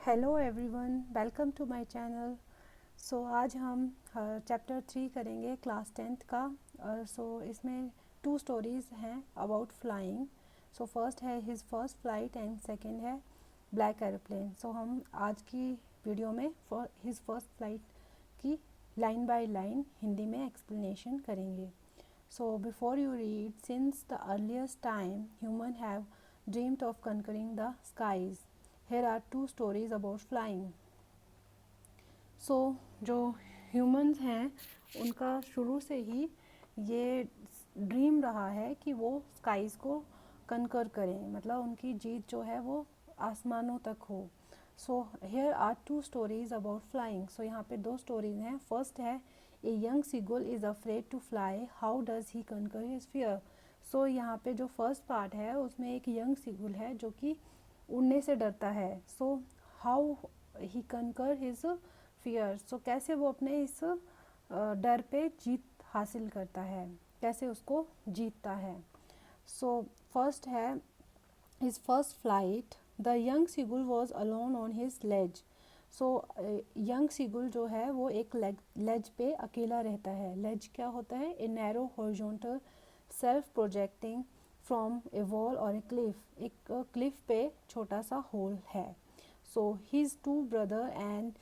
Hello everyone, welcome to my channel. आज हम chapter 3 करेंगे क्लास 10th का। इसमें 2 स्टोरीज़ हैं अबाउट फ्लाइंग। फर्स्ट है his first flight and second है ब्लैक एरोप्लेन। हम आज की वीडियो में हिज फर्स्ट फ्लाइट की लाइन बाय लाइन हिंदी में एक्सप्लेनेशन करेंगे। Before you read, since the earliest time human have dreamed of conquering the skies, here are 2 stories about flying। जो ह्यूमंस हैं उनका शुरू से ही ये ड्रीम रहा है कि वो स्काईज़ को कनकर करें, मतलब उनकी जीत जो है वो आसमानों तक हो। here are 2 stories about flying। यहाँ पे 2 स्टोरीज हैं। फर्स्ट है a young seagull is afraid to fly, how does he conquer his fear. यहाँ पे जो फर्स्ट पार्ट है उसमें एक यंग सीगुल है जो कि उड़ने से डरता है। How he conquer his fear. कैसे वो अपने इस डर पे जीत हासिल करता है, कैसे उसको जीतता है। फर्स्ट है his first flight. The young seagull was alone on his ledge. Young seagull जो है वो एक लेज पे अकेला रहता है। लेज क्या होता है? A narrow horizontal self projecting from A wall और ए क्लिफ। एक क्लिफ पे छोटा सा होल है। His 2 brother and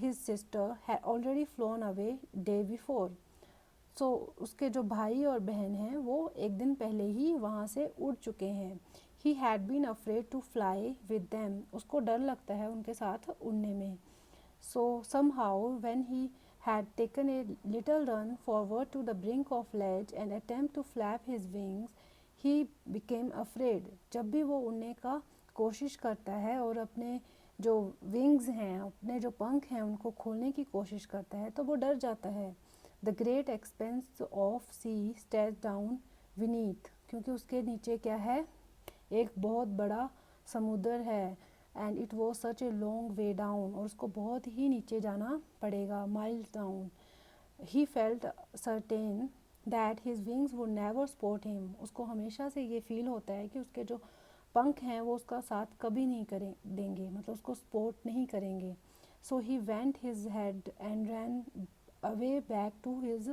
his sister had already phloem away day before. उसके जो भाई और बहन हैं वो एक दिन पहले ही वहाँ से उड़ चुके हैं। He had been afraid to fly with them. उसको डर लगता है उनके साथ उड़ने में। Somehow when he had taken a little run forward to the brink of ledge and attempt to flap his wings, he became afraid। जब भी वो उड़ने का कोशिश करता है और अपने जो विंग्स हैं, अपने जो पंख हैं उनको खोलने की कोशिश करता है तो वो डर जाता है। The great expanse of sea stares down beneath। क्योंकि उसके नीचे क्या है? एक बहुत बड़ा समुद्र है। And it was such a long way down. और उसको बहुत ही नीचे जाना पड़ेगा, miles down. He felt certain that his wings would never support him. उसको हमेशा से ये फील होता है कि उसके जो पंख हैं वो उसका साथ कभी नहीं करें देंगे, मतलब उसको सपोर्ट नहीं करेंगे। He went his head and ran away back to his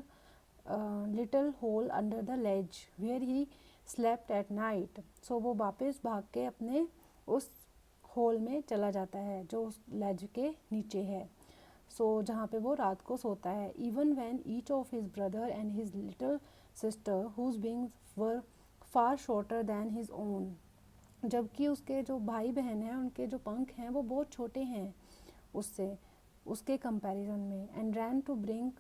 little hole under the ledge where he slept at night. वो वापस भाग के अपने उस होल में चला जाता है जो उस लेज के नीचे है। जहाँ पे वो रात को सोता है। Even when each of his brother and his little sister whose wings were far shorter than his own. जबकि उसके जो भाई बहन हैं उनके जो पंख हैं वो बहुत छोटे हैं उसके कंपैरिजन में। And ran to brink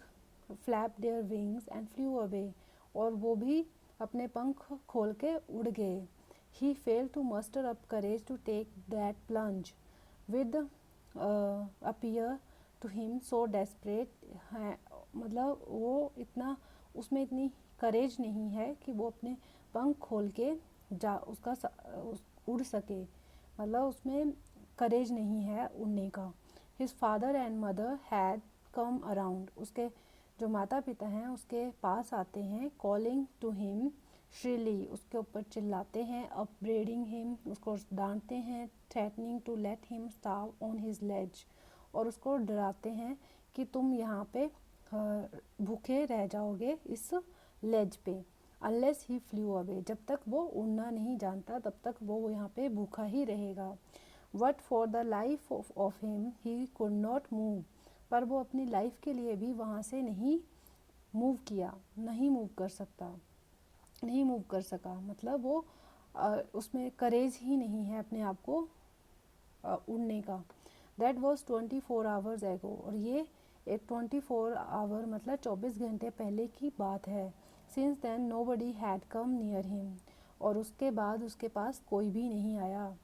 flap their wings and flew away. और वो भी अपने पंख खोल के उड़ गए। He failed to muster up courage to take that plunge with appear to him so desperate है। मतलब वो इतना उसमें इतनी करेज नहीं है कि वो अपने पंख खोल के उड़ सके, मतलब उसमें करेज नहीं है उड़ने का। His father and mother had come around। उसके जो माता पिता हैं उसके पास आते हैं। Calling to him shrilly. उसके ऊपर चिल्लाते हैं। Upbraiding him. उसको डांटते हैं। Threatening to let him starve on his ledge. और उसको डराते हैं कि तुम यहाँ पे भूखे रह जाओगे इस लेज पे। Unless he flu away. जब तक वो उड़ना नहीं जानता तब तक वो यहाँ पे भूखा ही रहेगा। What for the life of him he could not move. पर वो अपनी लाइफ के लिए भी वहाँ से नहीं मूव कर सका। मतलब वो उसमें करेज ही नहीं है अपने आप को उड़ने का। दैट वॉज 24 आवर्स एगो। और ये एक 24 आवर मतलब 24 घंटे पहले की बात है। Since then nobody had come near him. और उसके बाद उसके पास कोई भी नहीं आया।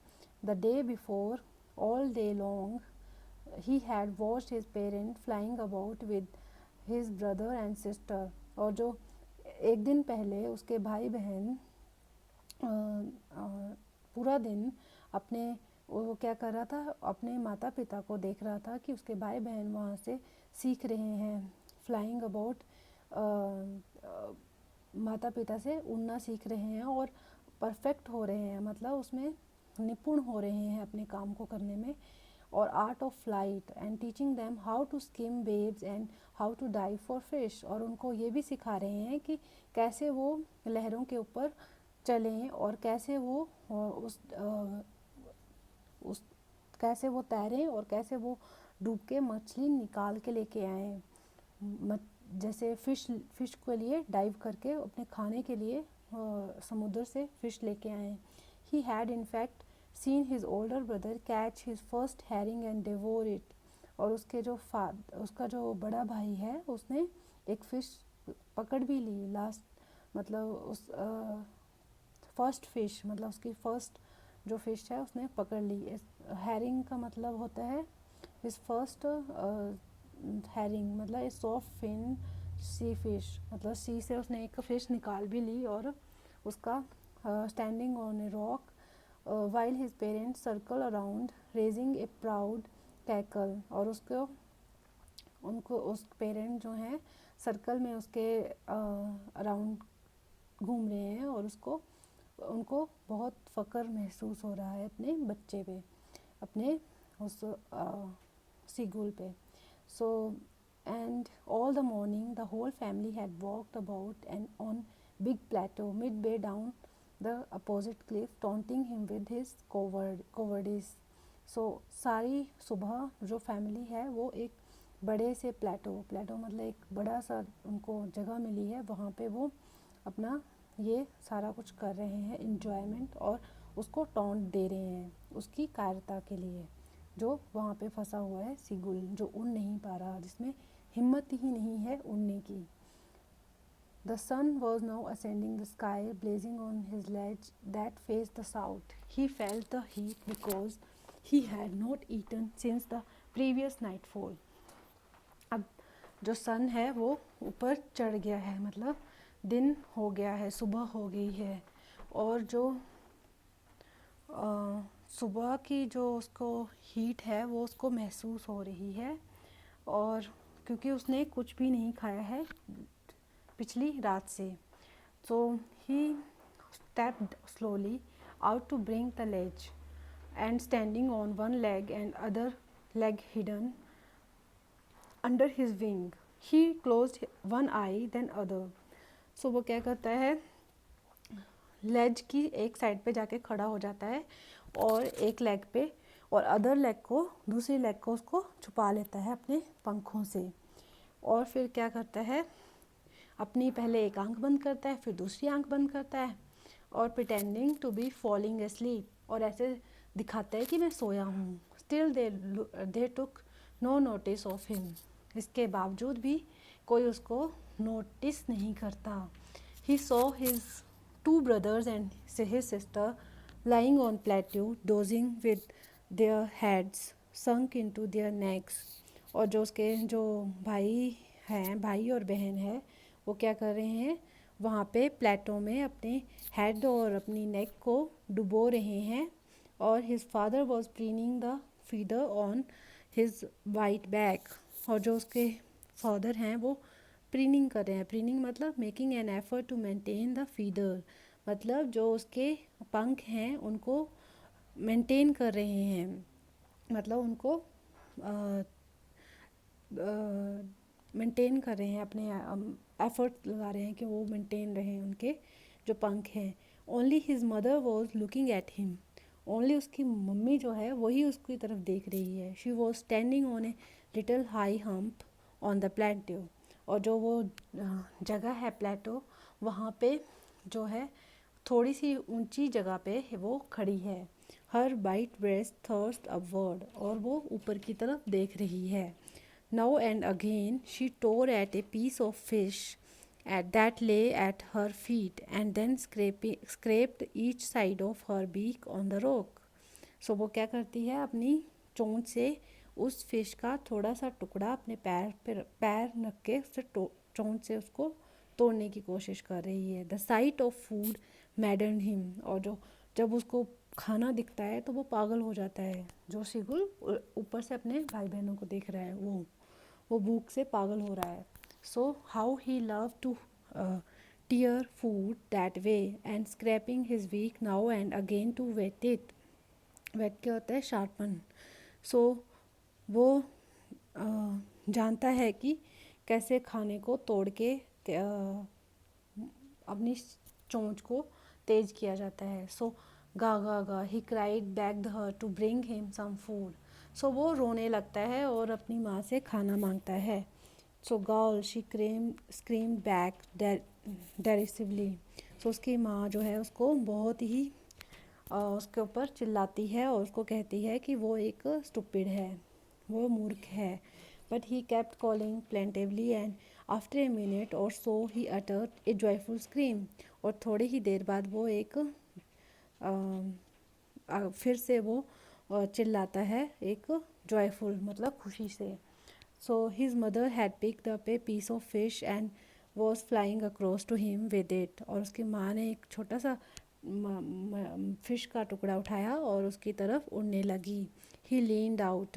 The day before all day long he had watched his parents flying about with his brother and sister। और जो एक दिन पहले उसके भाई बहन पूरा दिन अपने वो क्या कर रहा था, अपने माता पिता को देख रहा था कि उसके भाई बहन वहाँ से सीख रहे हैं फ्लाइंग अबाउट। माता पिता से उड़ना सीख रहे हैं और परफेक्ट हो रहे हैं, मतलब उसमें निपुण हो रहे हैं अपने काम को करने में। और art of flight and teaching them how to skim waves and how to dive for fish. और उनको ये भी सिखा रहे हैं कि कैसे वो लहरों के ऊपर चलें और कैसे वो उस कैसे वो तैरें और कैसे वो डूब के मछली निकाल के लेके आएँ। जैसे फ़िश के लिए डाइव करके अपने खाने के लिए समुद्र से फ़िश लेके आए। He had in fact seen his older brother catch his first herring and devour it. और उसका जो बड़ा भाई है उसने एक फ़िश पकड़ भी ली लास्ट, मतलब उस फर्स्ट फ़िश, मतलब उसकी फ़र्स्ट जो फ़िश है उसने पकड़ ली। हैरिंग का मतलब होता है हिज फर्स्ट हैरिंग, मतलब a soft fin sea fish, मतलब सी से उसने एक फ़िश निकाल भी ली और उसका standing on a rock while his parents circle around raising A proud cackle. और उनको उस पेरेंट जो हैं सर्कल में उसके अराउंड घूम रहे हैं और उनको बहुत फ़क्र महसूस हो रहा है अपने बच्चे पे, अपने उस सीगुल पे। So, and all the morning the whole family had walked about and on big plateau midway down the opposite cliff, taunting him with his cowardice. So सारी सुबह जो फैमिली है वो एक बड़े से प्लेटो मतलब एक बड़ा सा उनको जगह मिली है, वहाँ पे वो अपना ये सारा कुछ कर रहे हैं इंजॉयमेंट, और उसको टॉन्ट दे रहे हैं उसकी कायरता के लिए, जो वहाँ पे फंसा हुआ है सीगुल, जो उड़ नहीं पा रहा, जिसमें हिम्मत ही नहीं है उड़ने की। The sun was now ascending the sky, blazing on his ledge that faced the south. He felt the heat because he had not eaten since the previous nightfall. अब जो सन है वो ऊपर चढ़ गया है, मतलब दिन हो गया है, सुबह हो गई है, और जो सुबह की जो उसको हीट है वो उसको महसूस हो रही है, और क्योंकि उसने कुछ भी नहीं खाया है पिछली रात से। So he stepped slowly out to bring the ledge and standing on one leg and other leg hidden under his wing he closed one eye then other. So वो क्या करता है, लेज की एक साइड पे जाके खड़ा हो जाता है और एक लेग पे, और अदर लेग को, दूसरी लेग को उसको छुपा लेता है अपने पंखों से। और फिर क्या करता है, अपनी पहले एक आंख बंद करता है, फिर दूसरी आंख बंद करता है, और pretending to be falling asleep, और ऐसे दिखाता है कि मैं सोया हूँ। Still they took no notice of him. इसके बावजूद भी कोई उसको नोटिस नहीं करता। He saw his two brothers and his sister lying on plateau dozing with their heads sunk into their necks। और जो उसके जो भाई और बहन है वो क्या कर रहे हैं, वहाँ पे प्लेटो में अपने हेड और अपनी नेक को डुबो रहे हैं। और his father was preening the feeder on his white back. और जो उसके फादर हैं वो प्रीनिंग कर रहे हैं। प्रीनिंग मतलब making an effort to maintain the feeder, मतलब जो उसके पंख हैं उनको मेंटेन कर रहे हैं, मतलब उनको मेंटेन कर रहे हैं, अपने एफर्ट लगा रहे हैं कि वो मेंटेन रहें उनके जो पंख हैं। Only his mother was looking at him, only उसकी मम्मी जो है वही उसकी तरफ देख रही है। She was standing on a little high hump on the plateau, और जो वो जगह है प्लेटो, वहाँ पे जो है थोड़ी सी ऊंची जगह पे वो खड़ी है। Her white breast thrust upward, और वो ऊपर की तरफ देख रही है। Now and again she tore at a piece of fish at that lay at her feet and then scraped each side of her beak on the rock। सो वो क्या करती है, अपनी चोंच से उस फिश का थोड़ा सा टुकड़ा अपने पैर रख के उससे चोंच से उसको तोड़ने की कोशिश कर रही है। The site of food मैडन him, और जब उसको खाना दिखता है तो वो पागल हो जाता है। जो सीगुल ऊपर से अपने भाई बहनों को देख रहा है वो भूख से पागल हो रहा है। So how he love to tear food that way and scraping his beak now and again to wet it। Wet क्या होता है, शार्पन। सो वो जानता है कि कैसे खाने को तोड़ के अपनी चोंच को तेज किया जाता है. सो गा गा गा he cried begged her to bring him some food. So वो रोने लगता है और अपनी माँ से खाना मांगता है. So girl she scream back derisively. So उसकी माँ जो है उसको बहुत ही उसके ऊपर चिल्लाती है और उसको कहती है कि वो एक स्टूपिड है, वो मूर्ख है. But he kept calling plaintively and after a minute or so he uttered a joyful scream. और थोड़ी ही देर बाद वो एक फिर से वो चिल्लाता है एक जॉयफुल मतलब खुशी से. So his mother had picked up a piece of fish and was flying across to him with it. और उसकी माँ ने एक छोटा सा फिश का टुकड़ा उठाया और उसकी तरफ उड़ने लगी. He leaned out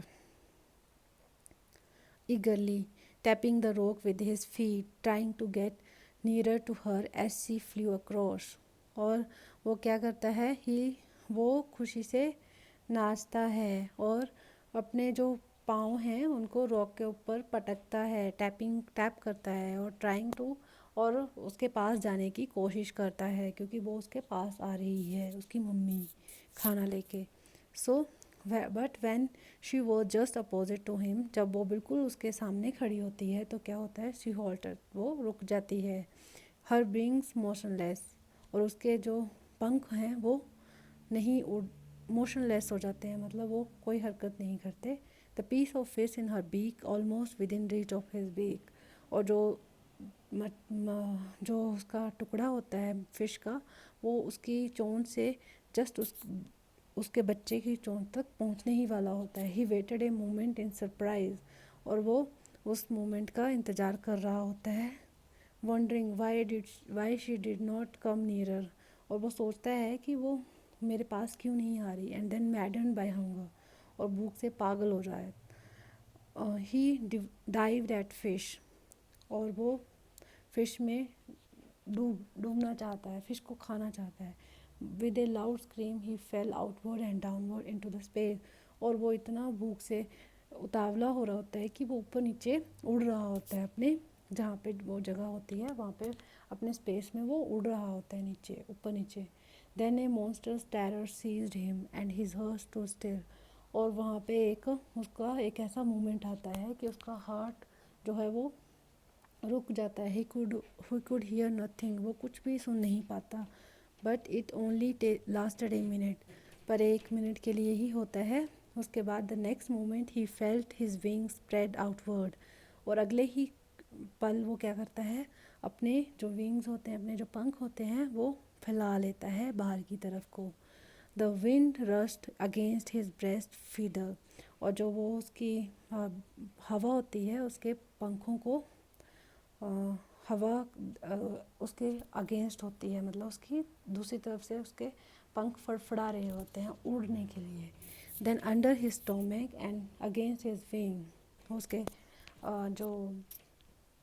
eagerly, tapping the rock with his feet, trying to get nearer to her as she flew across. और वो क्या करता है वो खुशी से नाचता है और अपने जो पाँव हैं उनको रॉक के ऊपर पटकता है, टैप करता है और ट्राइंग टू और उसके पास जाने की कोशिश करता है क्योंकि वो उसके पास आ रही है उसकी मम्मी खाना लेके. So but when she was just opposite to him, जब वो बिल्कुल उसके सामने खड़ी होती है तो क्या होता है, शी हॉल्टेड, वो रुक जाती है. हर विंग्स मोशनलेस, और उसके जो पंख हैं वो नहीं उड़ मोशनलेस हो जाते हैं, मतलब वो कोई हरकत नहीं करते. The piece of fish in her beak almost within reach of his beak. और जो उसका टुकड़ा होता है फिश का वो उसकी चोंच से जस्ट उसके बच्चे की चोंच तक पहुंचने ही वाला होता है. He waited a moment in surprise, और वो उस मोमेंट का इंतज़ार कर रहा होता है. Wondering why she did not come nearer, और वो सोचता है कि वो मेरे पास क्यों नहीं आ रही. And then madden by hunger, और भूख से पागल हो जाए. ही डाइव्ड एट फिश, और वो फिश में डूबना चाहता है, फिश को खाना चाहता है. With A loud scream he fail outward and downward into the space. और वो इतना भूख से उतावला हो रहा होता है कि वो ऊपर नीचे उड़ रहा होता है, अपने जहाँ पे वो जगह होती है वहाँ पे अपने स्पेस में वो उड़ रहा होता है नीचे ऊपर नीचे. Then a monster's terror seized him and his heart stood still. और वहाँ पे उसका एक ऐसा मोमेंट आता है कि उसका हार्ट जो है वो रुक जाता है. ही कुड हियर नथिंग, वो कुछ भी सुन नहीं पाता. But it only lasted a minute, पर 1 मिनट के लिए ही होता है. उसके बाद the next moment he felt his wings spread outward. और अगले ही पल वो क्या करता है, अपने जो विंग्स होते हैं, अपने जो पंख होते हैं वो फैला लेता है बाहर की तरफ को. The wind rust against his breast feeder. और जो वो उसकी हवा होती है उसके पंखों को हवा उसके अगेंस्ट होती है, मतलब उसकी दूसरी तरफ से उसके पंख फड़फड़ा रहे होते हैं उड़ने के लिए. Then under his stomach and against his wing, उसके जो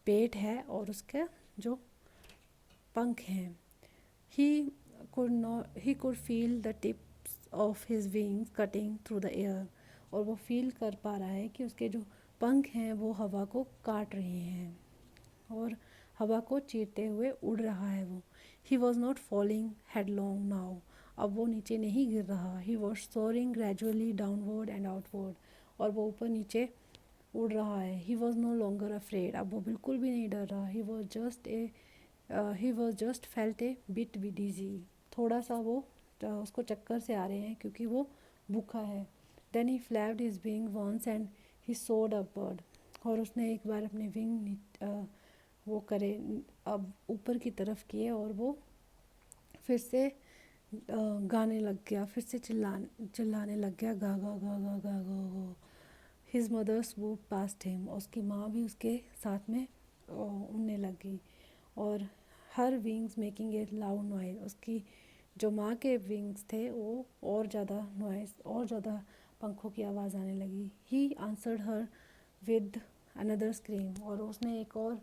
पेट है और उसके जो पंख हैं, he could feel the tips of his wings cutting through the air. और वो फील कर पा रहा है कि उसके जो पंख हैं वो हवा को काट रहे हैं और हवा को चीरते हुए उड़ रहा है वो. He was not falling headlong now, अब वो नीचे नहीं गिर रहा. He was soaring gradually downward and outward, और वो ऊपर नीचे उड़ रहा है. He was no longer afraid, अब वो बिल्कुल भी नहीं डर रहा. He was just felt a bit dizzy, थोड़ा सा वो उसको चक्कर से आ रहे हैं क्योंकि वो भूखा है. Then he flapped his wing once and he soared upward, और उसने एक बार अपने विंग वो करे अब ऊपर की तरफ किए और वो फिर से गाने लग गया, फिर से चिल्लाने लग गया, गा गा गा गा गा गा गा. His mother swoop past him, उसकी माँ भी उसके साथ में उड़ने लगी. और हर wings making a loud noise, उसकी जो माँ के विंग्स थे वो और ज़्यादा नॉइज, और ज़्यादा पंखों की आवाज़ आने लगी. He answered her with another scream, और उसने एक और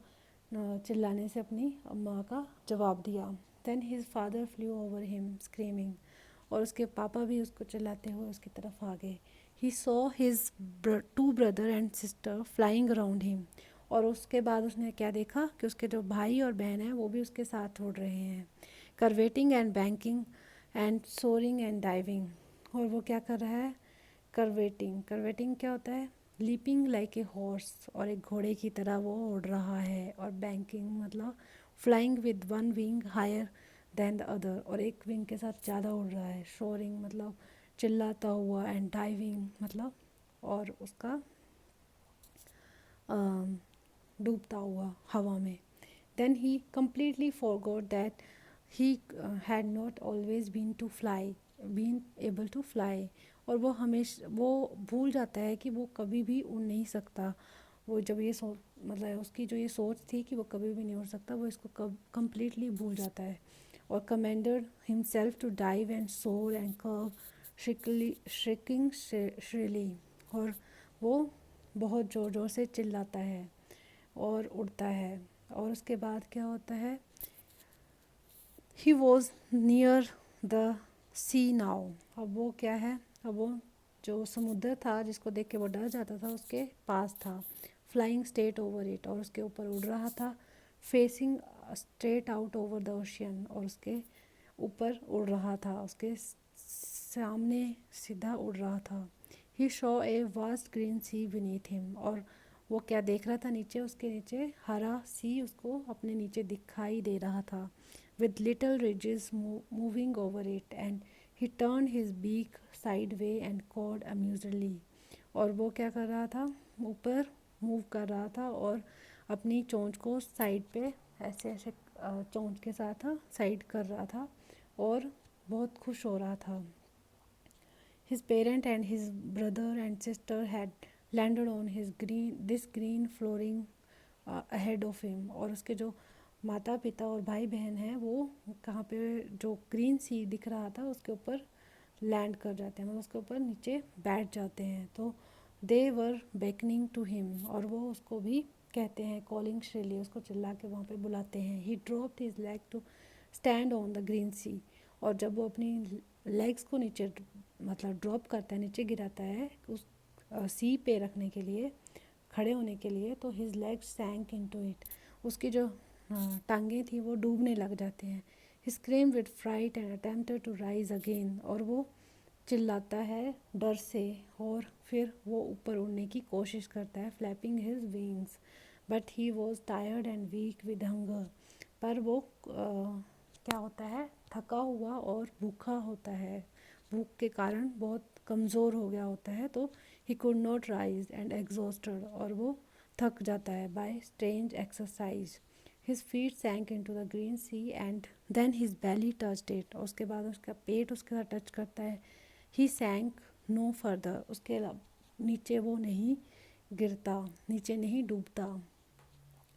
चिल्लाने से अपनी माँ का जवाब दिया. Then his father flew over him screaming, और उसके पापा भी उसको चिल्लाते हुए उसकी तरफ आ गए. He saw his two brother and sister flying around him, और उसके बाद उसने क्या देखा कि उसके जो भाई और बहन हैं वो भी उसके साथ उड़ रहे हैं। Curveting and banking and soaring and diving, और वो क्या कर रहा है, करवेटिंग, करवेटिंग क्या होता है, लीपिंग लाइक ए हॉर्स, और एक घोड़े की तरह वो उड़ रहा है। और बैंकिंग मतलब flying with one wing higher than the other, और एक विंग के साथ ज़्यादा उड़ रहा है। शोरिंग मतलब चिल्लाता हुआ, एंड डाइविंग मतलब और उसका डूबता हुआ हवा में। Then he completely forgot that he had not always been able to fly, और वो हमेशा वो भूल जाता है कि वो कभी भी उड़ नहीं सकता। वो जब ये सोच मतलब उसकी जो ये सोच थी कि वो कभी भी नहीं उड़ सकता, वो इसको completely भूल जाता है। और commanded himself to dive and soar and curve shrieking shrilly, और वो बहुत ज़ोर ज़ोर से चिल्लाता है और उड़ता है। और उसके बाद क्या होता है, he was near the sea now, अब वो क्या है, अब वो जो समुद्र था जिसको देख के वो डर जाता था उसके पास था। फ्लाइंग स्ट्रेट ओवर इट, और उसके ऊपर उड़ रहा था। Facing straight out over the ocean, और उसके ऊपर उड़ रहा था, उसके सामने सीधा उड़ रहा था। He saw a vast green sea beneath him, और वो क्या देख रहा था, नीचे उसके नीचे हरा सी उसको अपने नीचे दिखाई दे रहा था। With little ridges moving over it, and he turn his beak side way and called amusedly, और वो क्या कर रहा था, ऊपर मूव कर रहा था और अपनी चोंच को साइड पे ऐसे ऐसे चोंच के साथ साइड कर रहा था और बहुत खुश हो रहा था। His parent and his brother and sister had landed on this green flooring ahead of him, और उसके जो माता पिता और भाई बहन हैं वो कहाँ पे जो ग्रीन सी दिख रहा था उसके ऊपर लैंड कर जाते हैं, मतलब उसके ऊपर नीचे बैठ जाते हैं। तो दे वर बेकनिंग टू हिम, और वो उसको भी कहते हैं कॉलिंग श्रीली, उसको चिल्ला के वहाँ पे बुलाते हैं। He dropped his leg to stand on the green sea, और जब वो अपनी लेग्स को नीचे मतलब ड्रॉप करता है, नीचे गिराता है उस सी पे रखने के लिए, खड़े होने के लिए, तो his legs sank into it, उसकी जो टांगें थी वो डूबने लग जाते हैं। He scream with fright and attempted to rise again, और वो चिल्लाता है डर से और फिर वो ऊपर उड़ने की कोशिश करता है, flapping his wings, but he was tired and weak with hunger, पर वो क्या होता है, थका हुआ और भूखा होता है, भूख के कारण बहुत कमज़ोर हो गया होता है। तो he could not rise and exhausted, और वो थक जाता है by strange exercise. His feet sank into the green sea and then his belly touched it, और उसके बाद उसका पेट उसके साथ टच करता है। ही सैंक नो फर्दर, उसके नीचे वो नहीं गिरता, नीचे नहीं डूबता।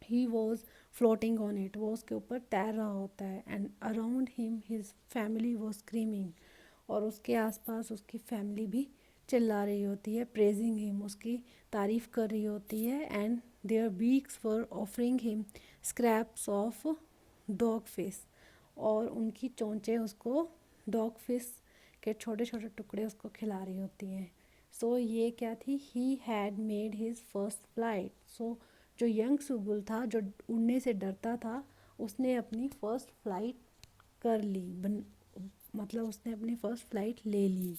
He was floating on it, वो उसके ऊपर तैर रहा होता है। And around him his family was screaming, और उसके आसपास उसकी फैमिली भी चिल्ला रही होती है, प्रेजिंग हिम, उसकी तारीफ़ कर रही होती है। And their beaks for offering him scraps of dog fish, और उनकी चोंचें उसको डॉग फिश के छोटे छोटे टुकड़े उसको खिला रही होती हैं। सो ये क्या थी, he had made his first flight. So जो यंग सुबुल था, जो उड़ने से डरता था, उसने अपनी फ़र्स्ट फ्लाइट कर ली, मतलब उसने अपनी फ़र्स्ट फ्लाइट ले ली।